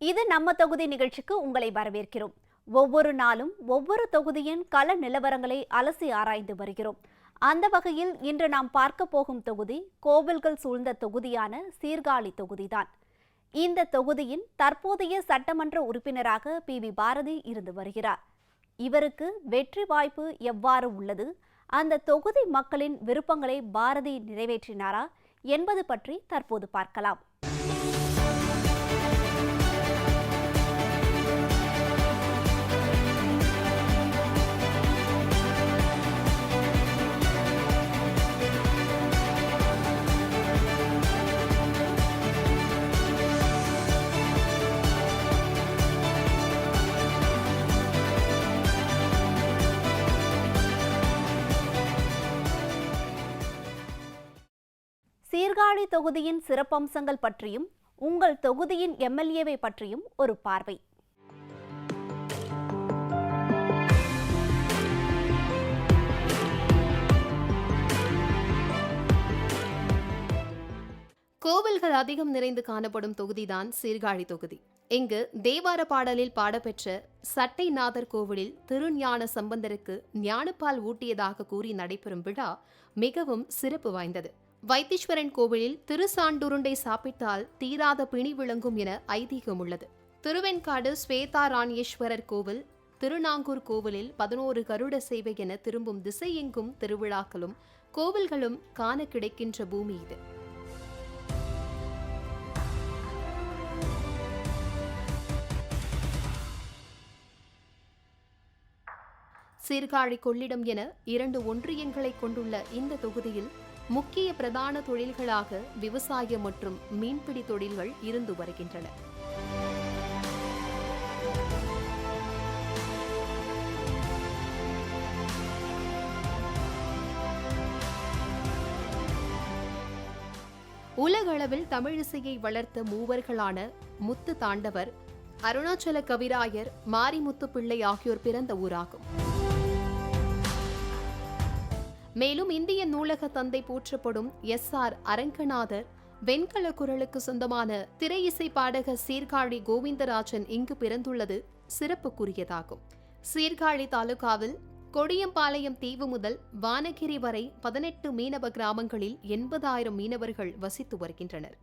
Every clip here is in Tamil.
இது நம்ம தொகுதி நிகழ்ச்சிக்கு உங்களை வரவேற்கிறோம். ஒவ்வொரு நாளும் ஒவ்வொரு தொகுதியின் கள நிலவரங்களை அலசி ஆராய்ந்து வருகிறோம். அந்த வகையில் இன்று நாம் பார்க்க போகும் தொகுதி கோவில்கள் சூழ்ந்த தொகுதியான சீர்காழி தொகுதிதான். இந்த தொகுதியின் தற்போதைய சட்டமன்ற உறுப்பினராக PV பாரதி இருந்து வருகிறார். இவருக்கு வெற்றி வாய்ப்பு எவ்வாறு உள்ளது, அந்த தொகுதி மக்களின் விருப்பங்களை பாரதி நிறைவேற்றினாரா என்பது பற்றி தற்போது பார்க்கலாம். சீர்காழி தொகுதியின் சிறப்பம்சங்கள் பற்றியும் உங்கள் தொகுதியின் MLA-வை பற்றியும் ஒரு பார்வை. கோவில்கள் அதிகம் நிறைந்து காணப்படும் தொகுதிதான் சீர்காழி தொகுதி. இங்கு தேவார பாடலில் பாடப்பெற்ற சட்டைநாதர் கோவிலில் திருஞான சம்பந்தருக்கு ஞானப்பால் ஊட்டியதாக கூறி நடைபெறும் விழா மிகவும் சிறப்பு வாய்ந்தது. வைத்தீஸ்வரன் கோவிலில் திருசாண்டுருண்டை சாப்பிட்டால் தீராத பிணி விளங்கும் என ஐதீகம் உள்ளது. திருவெண்காடு ஸ்வேதாராணியேஸ்வரர் கோவில், திருநாங்கூர் கோவிலில் 11 கருட சேவை என திரும்பும் திசை எங்கும் திருவிழாக்களும் கோவில்களும் காண கிடைக்கின்ற பூமி இது. சீர்காழி கொள்ளிடம் என 2 ஒன்றியங்களை கொண்டுள்ள இந்த தொகுதியில் முக்கிய பிரதான தொழில்களாக விவசாயம் மற்றும் மீன்பிடி தொழில்கள் இருந்து வருகின்றன. உலகளவில் தமிழிசையை வளர்த்த மூவர்களான முத்து தாண்டவர், அருணாச்சல கவிராயர், மாரிமுத்து பிள்ளை ஆகியோர் பிறந்த ஊராகும். மேலும் இந்திய நூலக தந்தை போற்றப்படும் SR அரங்கநாதர், வெண்கல குரலுக்கு சொந்தமான திரை இசை பாடகர் சீர்காழி கோவிந்தராஜன் இங்கு பிறந்துள்ளது சிறப்புக்குரியதாகும். சீர்காழி தாலுகாவில் கொடியம்பாளையம் தீவு முதல் வானகிரி வரை 18 மீனவ கிராமங்களில் 80,000 மீனவர்கள் வசித்து வருகின்றனர்.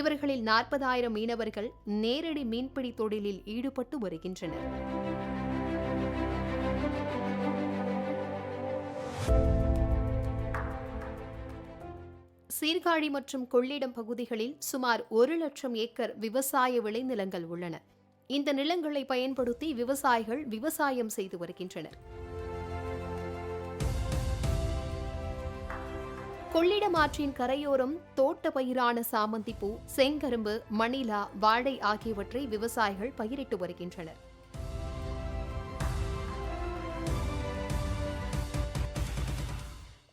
இவர்களில் 40,000 மீனவர்கள் நேரடி மீன்பிடி தொழிலில் ஈடுபட்டு வருகின்றனர். சீர்காழி மற்றும் கொள்ளிடம் பகுதிகளில் சுமார் 1 லட்சம் ஏக்கர் விவசாய விளைநிலங்கள் உள்ளன. இந்த நிலங்களை பயன்படுத்தி விவசாயிகள் விவசாயம் செய்து வருகின்றனர். கொள்ளிடம் ஆற்றின் கரையோரம் தோட்ட பயிரான சாமந்திப்பூ, செங்கரும்பு, மணிலா, வாழை ஆகியவற்றை விவசாயிகள் பயிரிட்டு வருகின்றனர்.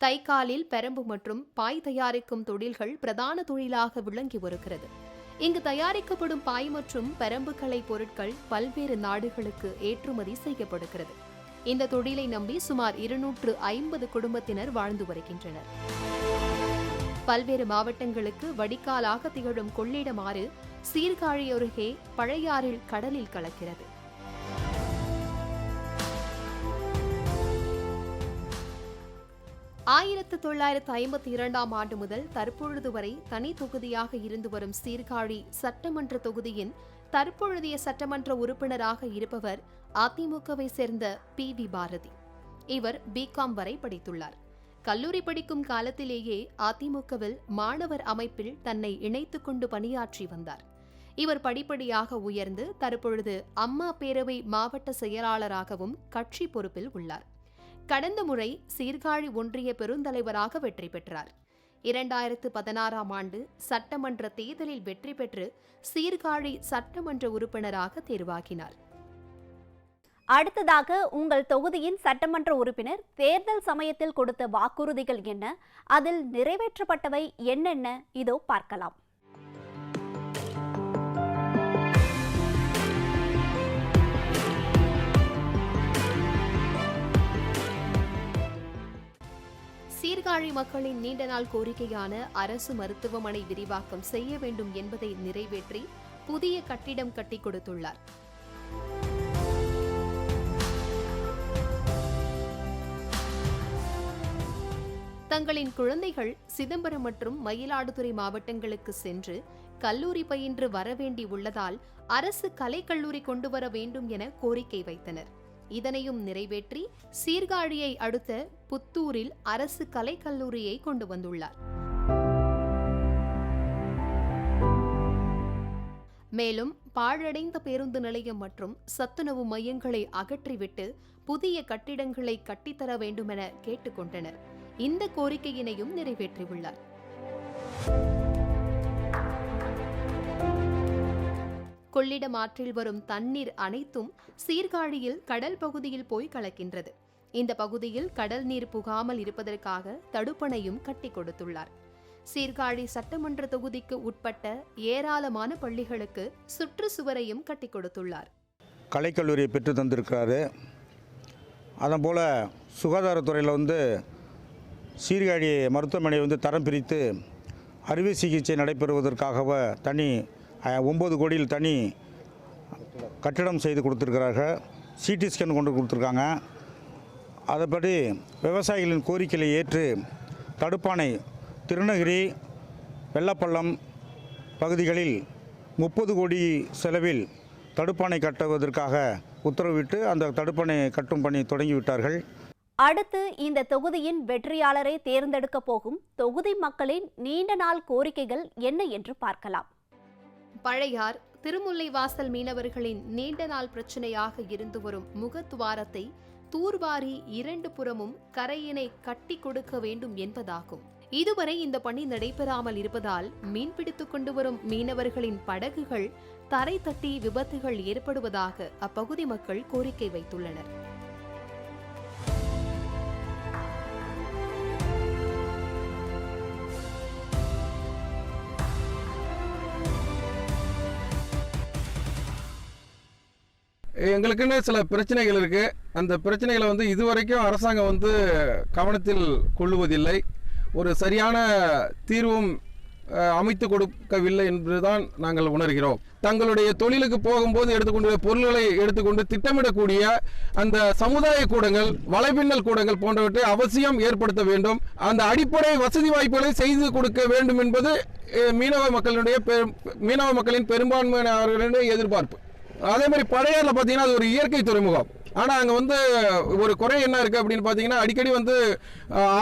தைக்காலில் பெரம்பு மற்றும் பாய் தயாரிக்கும் தொழில்கள் பிரதான தொழிலாக விளங்கி வருகிறது. இங்கு தயாரிக்கப்படும் பாய் மற்றும் பெரம்புக்கலை பொருட்கள் பல்வேறு நாடுகளுக்கு ஏற்றுமதி செய்யப்படுகிறது. இந்த தொழிலை நம்பி சுமார் 250 குடும்பத்தினர் வாழ்ந்து வருகின்றனர். பல்வேறு மாவட்டங்களுக்கு வடிகாலாக திகழும் கொள்ளிடம் ஆறு சீர்காழி அருகே பழையாறில் கடலில் கலக்கிறது. ஆயிரத்து 1952ஆம் ஆண்டு முதல் தற்பொழுது வரை தனி தொகுதியாக இருந்து வரும் சீர்காழி சட்டமன்ற தொகுதியின் தற்பொழுதைய சட்டமன்ற உறுப்பினராக இருப்பவர் அதிமுகவை சேர்ந்த PV பாரதி. இவர் BCom வரை படித்துள்ளார். கல்லூரி படிக்கும் காலத்திலேயே அதிமுகவில் மாணவர் அமைப்பில் தன்னை இணைத்துக் கொண்டு பணியாற்றி வந்தார். இவர் படிப்படியாக உயர்ந்து தற்பொழுது அம்மா பேரவை மாவட்ட செயலாளராகவும் கட்சி பொறுப்பில் உள்ளார். கடந்த முறை சீர்காழி ஒன்றிய பெருந்தலைவராக வெற்றி பெற்றார். 2016ஆம் ஆண்டு சட்டமன்ற தேர்தலில் வெற்றி பெற்று சீர்காழி சட்டமன்ற உறுப்பினராக தேர்வாகினார். அடுத்ததாக உங்கள் தொகுதியின் சட்டமன்ற உறுப்பினர் தேர்தல் சமயத்தில் கொடுத்த வாக்குறுதிகள் என்ன, அதில் நிறைவேற்றப்பட்டவை என்னென்ன, இதோ பார்க்கலாம். சீர்காழி மக்களின் நீண்ட நாள் கோரிக்கையான அரசு மருத்துவமனை விரிவாக்கம் செய்ய வேண்டும் என்பதை நிறைவேற்றி புதிய கட்டிடம் கட்டி கொடுத்துள்ளார். தங்களின் குழந்தைகள் சிதம்பரம் மற்றும் மயிலாடுதுறை மாவட்டங்களுக்கு சென்று கல்லூரி பயின்று வரவேண்டி உள்ளதால் அரசு கலைக்கல்லூரி கொண்டு வர வேண்டும் என கோரிக்கை வைத்தனர். இதனையும் நிறைவேற்றி சீர்காழியை அடுத்த புத்தூரில் அரசு கலைக்கல்லூரியை கொண்டு வந்துள்ளார். மேலும் பாழடைந்த பேருந்து நிலையம் மற்றும் சத்துணவு மையங்களை அகற்றிவிட்டு புதிய கட்டிடங்களை கட்டித்தர வேண்டுமென கேட்டுக்கொண்டனர். இந்த கோரிக்கையினையும் நிறைவேற்றியுள்ளார். கொள்ளிடம் ஆற்றில் வரும் தண்ணீர் அனைத்தும் சீர்காழியில் கடல் பகுதியில் போய் கலக்கின்றது. இந்த பகுதியில் கடல் நீர் புகாமல் இருப்பதற்காக தடுப்பணையும் கட்டி கொடுத்துள்ளார். சீர்காழி சட்டமன்ற தொகுதிக்கு உட்பட்ட ஏராளமான பள்ளிகளுக்கு சுற்றுச்சுவரையும் கட்டி கொடுத்துள்ளார். கலைக்கல்லூரியை பெற்று தந்திருக்கிறாரு. அதன் போல் சுகாதாரத்துறையில் சீர்காழி மருத்துவமனை தரம் பிரித்து அறுவை சிகிச்சை நடைபெறுவதற்காக தனி 9 கோடியில் தனி கட்டிடம் செய்து கொடுத்துருக்கிறார்கள். சிடி ஸ்கேன் கொண்டு கொடுத்துருக்காங்க. அதைப்படி விவசாயிகளின் கோரிக்கையை ஏற்று தடுப்பானை திருநகிரி வெள்ளப்பள்ளம் பகுதிகளில் 30 கோடி செலவில் தடுப்பானை கட்டுவதற்காக உத்தரவிட்டு அந்த தடுப்பணை கட்டும் பணி தொடங்கிவிட்டார்கள். அடுத்து இந்த தொகுதியின் வெற்றியாளரை தேர்ந்தெடுக்க போகும் தொகுதி மக்களின் நீண்ட நாள் கோரிக்கைகள் என்ன என்று பார்க்கலாம். பழையார் திருமுல்லைவாசல் மீனவர்களின் நீண்ட நாள் பிரச்சனையாக இருந்து வரும் முகத்துவாரத்தை தூர்வாரி 2 புறமும் கரையினை கட்டி கொடுக்க வேண்டும் என்பதாகும். இதுவரை இந்த பணி நடைபெறாமல் இருப்பதால் மீன்பிடித்துக் கொண்டு வரும் மீனவர்களின் படகுகள் தரை தட்டி விபத்துகள் ஏற்படுவதாக அப்பகுதி மக்கள் கோரிக்கை வைத்துள்ளனர். எங்களுக்குன்னு சில பிரச்சனைகள் இருக்கு. அந்த பிரச்சனைகளை இதுவரைக்கும் அரசாங்கம் கவனத்தில் கொள்ளுவதில்லை. ஒரு சரியான தீர்வும் அமைத்து கொடுக்கவில்லை என்றுதான் நாங்கள் உணர்கிறோம். தங்களுடைய தொழிலுக்கு போகும்போது எடுத்துக்கொண்டு பொருள்களை எடுத்துக்கொண்டு திட்டமிடக்கூடிய அந்த சமுதாய கூடங்கள், வலைபின்னல் கூடங்கள் போன்றவற்றை அவசியம் ஏற்படுத்த வேண்டும். அந்த அடிப்படை வசதி வாய்ப்புகளை செய்து கொடுக்க வேண்டும் என்பது மீனவ மக்களின் பெரும்பான்மையினர்களுடைய எதிர்பார்ப்பு. அதே மாதிரி பழையாறுல பார்த்தீங்கன்னா அது ஒரு இயற்கை துறைமுகம். ஆனால் அங்கே ஒரு குறை என்ன இருக்குது அப்படின்னு பார்த்தீங்கன்னா, அடிக்கடி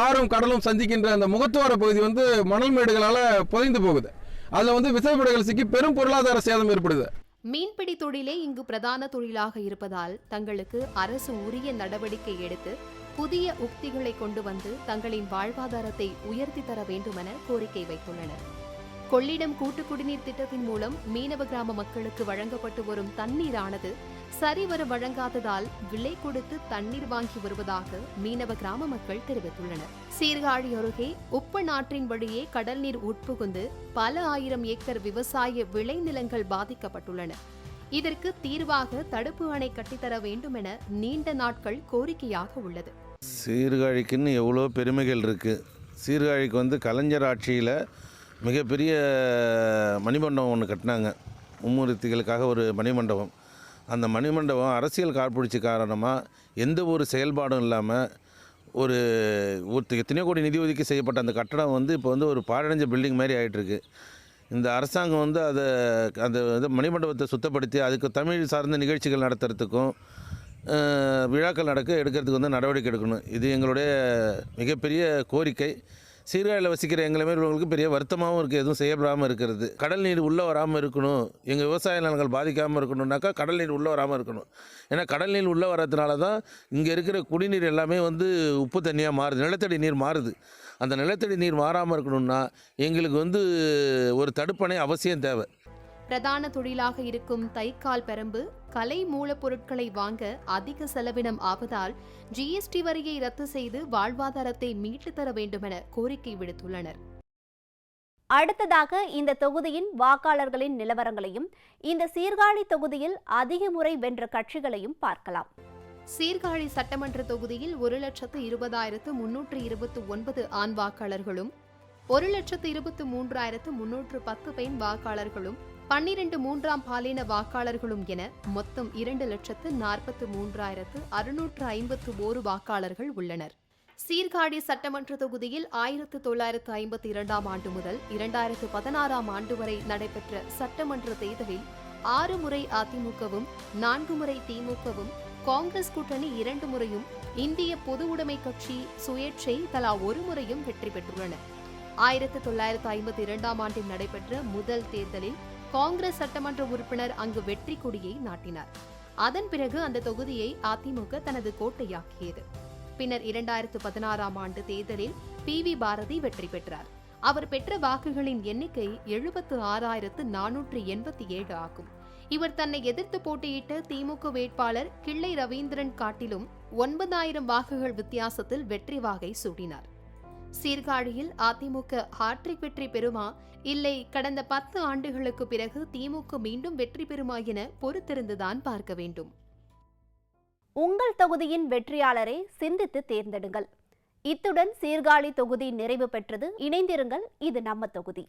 ஆறும் கடலும் சந்திக்கின்ற அந்த முகத்துவார பகுதி மணல் மேடுகளால் புதைந்து போகுது. அதில் விசைப்படகுகள் சிக்கி பெரும் பொருளாதார சேதம் ஏற்படுது. மீன்பிடி தொழிலே இங்கு பிரதான தொழிலாக இருப்பதால் தங்களுக்கு அரசு உரிய நடவடிக்கை எடுத்து புதிய உக்திகளை கொண்டு வந்து தங்களின் வாழ்வாதாரத்தை உயர்த்தி தர வேண்டுமென கோரிக்கை வைத்துள்ளனர். கொள்ளிடம் கூட்டு குடிநீர் திட்டத்தின் மூலம் மீனவ கிராம மக்களுக்கு வழங்கப்பட்டு வரும் தண்ணீரானது சரிவர வழங்காததால் விலை கொடுத்து தண்ணீர் வாங்கி வருவதாக மீனவ கிராம மக்கள் தெரிவித்துள்ளனர். சீர்காழி அருகே உப்பநாற்றின் வழியே கடல் நீர் உட்புகுந்து பல ஆயிரம் ஏக்கர் விவசாய விளைநிலங்கள் பாதிக்கப்பட்டுள்ளன. இதற்கு தீர்வாக தடுப்பு அணை கட்டித்தர வேண்டும் என நீண்ட நாட்கள் கோரிக்கையாக உள்ளது. சீர்காழிக்குன்னு எவ்வளோ பெருமைகள் இருக்குது. சீர்காழிக்கு கலைஞர் ஆட்சியில் மிகப்பெரிய மணிமண்டபம் ஒன்று கட்டினாங்க. மும்மூர்த்திகளுக்காக ஒரு மணிமண்டபம். அந்த மணிமண்டபம் அரசியல் காழ்ப்புணர்ச்சி காரணமாக எந்த ஒரு செயல்பாடும் இல்லாமல் ஒரு எத்தனையோ கோடி நிதி ஒதுக்கி செய்யப்பட்ட அந்த கட்டடம் இப்போ ஒரு பாழடைஞ்ச பில்டிங் மாதிரி ஆகிட்டுருக்கு. இந்த அரசாங்கம் அந்த மணிமண்டபத்தை சுத்தப்படுத்தி அதுக்கு தமிழ் சார்ந்த நிகழ்ச்சிகள் நடத்துறதுக்கும் விழாக்கள் எடுக்கிறதுக்கு நடவடிக்கை எடுக்கணும். இது எங்களுடைய மிகப்பெரிய கோரிக்கை. சீர்காழியில் வசிக்கிற எங்களை மாரி உள்ளவங்களுக்கு பெரிய வருத்தமாகவும் இருக்குது, எதுவும் செய்யப்படாமல் இருக்கிறது. கடல் நீர் உள்ளே வராமல் இருக்கணும், எங்கள் விவசாய நிலங்கள் பாதிக்காமல் இருக்கணும்னாக்கா கடல் நீர் உள்ளே வராமல் இருக்கணும். ஏன்னா கடல் நீர் உள்ளே வரதுனால தான் இங்கே இருக்கிற குடிநீர் எல்லாமே உப்பு தண்ணியாக மாறுது, நிலத்தடி நீர் மாறுது. அந்த நிலத்தடி நீர் மாறாமல் இருக்கணும்னா எங்களுக்கு ஒரு தடுப்பணை அவசியம் தேவை. பிரதான தொழிலாக இருக்கும் தைக்கால் பெரம்பு கலை மூலப்பொருட்களை வாங்க அதிக செலவினம் ஆவதால் ஜிஎஸ்டி வரியை ரத்து செய்து வாழ்வாதாரத்தை மீட்டு தர வேண்டுமென கோரிக்கை விடுத்துள்ளனர். அடுத்ததாக இந்த தொகுதியின் வாக்காளர்களின் நிலவரங்களையும் இந்த சீர்காழி தொகுதியில் அதிக முறை வென்ற கட்சிகளையும் பார்க்கலாம். சீர்காழி சட்டமன்ற தொகுதியில் 1,20,329 ஆண் வாக்காளர்களும் 1,23,310 பெண் வாக்காளர்களும் 12 மூன்றாம் பாலின வாக்காளர்களும் என மொத்தம் 2,43,651 வாக்காளர்கள் உள்ளனர். சீர்காழி சட்டமன்ற தொகுதியில் 1952ஆம் ஆண்டு முதல் 2016ஆம் ஆண்டு வரை நடைபெற்ற சட்டமன்ற தேர்தலில் 6 முறை அதிமுகவும் 4 முறை திமுகவும், காங்கிரஸ் கூட்டணி 2 முறையும், இந்திய பொது உடைமை கட்சி சுயேட்சை தலா 1 முறையும் வெற்றி பெற்றுள்ளன. 1952ஆம் ஆண்டில் நடைபெற்ற முதல் தேர்தலில் காங்கிரஸ் சட்டமன்ற உறுப்பினர் அங்கு வெற்றி கொடியை நாட்டினார். அதன் பிறகு அந்த தொகுதியை அதிமுக தனது கோட்டையாக்கியது. பின்னர் 2016ஆம் ஆண்டு தேர்தலில் PV பாரதி வெற்றி பெற்றார். அவர் பெற்ற வாக்குகளின் எண்ணிக்கை 76,487 ஆகும். இவர் தன்னை எதிர்த்து போட்டியிட்ட திமுக வேட்பாளர் கிள்ளை ரவீந்திரன் காட்டிலும் 9,000 வாக்குகள் வித்தியாசத்தில் வெற்றி வாகை சூடினார். சீர்காழியில் அதிமுக ஹாட்ரிக் வெற்றி பெறுமா, இல்லை கடந்த 10 ஆண்டுகளுக்கு பிறகு திமுக மீண்டும் வெற்றி பெறுமா என பொறுத்திருந்துதான் பார்க்க வேண்டும். உங்கள் தொகுதியின் வெற்றியாளரை சிந்தித்து தேர்ந்தெடுங்கள். இத்துடன் சீர்காழி தொகுதி நிறைவு பெற்றது. இணைந்திருங்கள், இது நம்ம தொகுதி.